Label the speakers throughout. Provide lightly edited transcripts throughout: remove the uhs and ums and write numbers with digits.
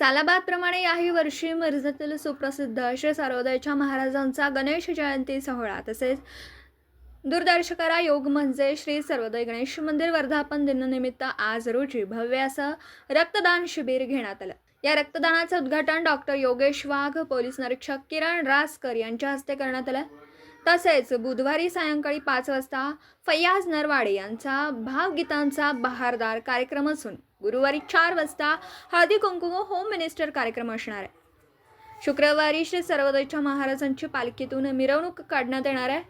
Speaker 1: सालाबादप्रमाणे याही वर्षी मिरजेतील सुप्रसिद्ध श्री सर्वोदयच्या महाराजांचा गणेश जयंती सोहळा तसेच दूरदर्शकारा योग म्हणजे श्री सर्वोदय गणेश मंदिर वर्धापन दिनानिमित्त आज रोजी भव्य असं रक्तदान शिबिर घेण्यात आलं। या रक्तदानाचं उद्घाटन डॉक्टर योगेश वाघ, पोलीस निरीक्षक किरण रासकर यांच्या हस्ते करण्यात आलं। तसेच बुधवारी सायंकाळी 5 वाजता फैयाज नरवाडे यांचा भावगीतांचा बहारदार कार्यक्रम असून गुरुवारी 4 वाजता हळदी कुंकू होम मिनिस्टर कार्यक्रम असणार आहे। शुक्रवारी श्री सर्वोदयच्या महाराजांची पालखीतून मिरवणूक काढण्यात येणार आहे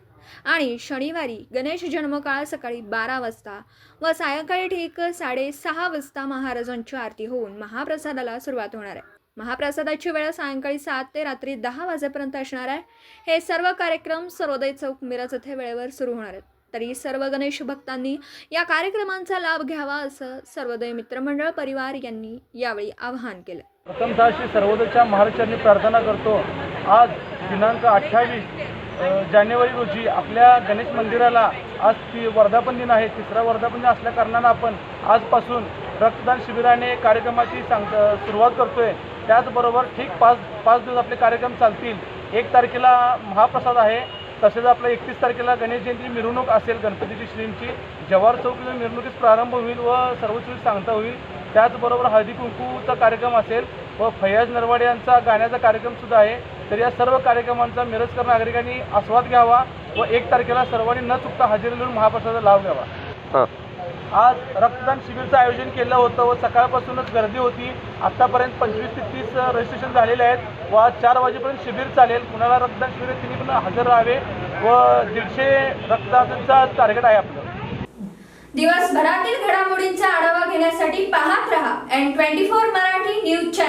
Speaker 1: आणि शनिवारी गणेश जन्मकाळ सकाळी 12 वाजता व सायंकाळी ठीक 6:30 वाजता महाराजांची आरती होऊन महाप्रसादाला सुरुवात होणार आहे। महाप्रसादाची वेळ सायंकाळी 7 ते रात्री 10 वाजेपर्यंत असणार आहे। हे सर्व कार्यक्रम सर्वोदय चौक मिरज येथे वेळेवर सुरू होणार आहेत। तरी सर्व गणेश भक्तांनी या कार्यक्रमांचा लाभ घ्यावा असं सर्वोदय मित्रमंडळ परिवार यांनी यावेळी आवाहन केलं।
Speaker 2: प्रथमतः श्री सर्वोदयच्या महाराजांनी प्रार्थना करतो। आज दिनांक 28 जानेवारी रोजी आपल्या गणेश मंदिराला आज वर्धापन दिन आहे। तिसरा वर्धापन दिन असल्या कारणानं आपण आजपासून रक्तदान शिबिराने कार्यक्रमाची सुरुवात करतोय। त्याचबरोबर ठीक 5 दिवस आपले कार्यक्रम चालतील। 1 तारखेला महाप्रसाद आहे, तसेच आपल्या 31 तारखेला गणेश जयंती मिरवणूक असेल गणपतीची श्रींची। जवाहर चौकीतून मिरवणुकीस प्रारंभ होईल व सर्वच सांगता होईल। त्याचबरोबर हळदी कुंकूचा कार्यक्रम असेल व फैयाज नरवाडे यांचा गाण्याचा कार्यक्रमसुद्धा आहे। तर या सर्व कार्यक्रमांचा मिरजकर नागरिकांनी आस्वाद घ्यावा व 1 तारखेला सर्वांनी न चुकता हजेरी लावून महाप्रसादाचा लाभ घ्यावा। आज रक्तदान शिबिरचं आयोजन केलं होतं व सकाळपासूनच गर्दी होती। आत्तापर्यंत 25 ते 30 रजिस्ट्रेशन झालेले आहेत व आज 4 वाजेपर्यंत शिबिर चालेल। कुणाला रक्तदान शिबिर तिने पण हजर राहावे व 150 रक्तदानाचा टार्गेट आहे आपलं।
Speaker 1: दिवसभरातील घडामोडींचा आढावा घेण्यासाठी पाहत रहा N24 मराठी न्यूज।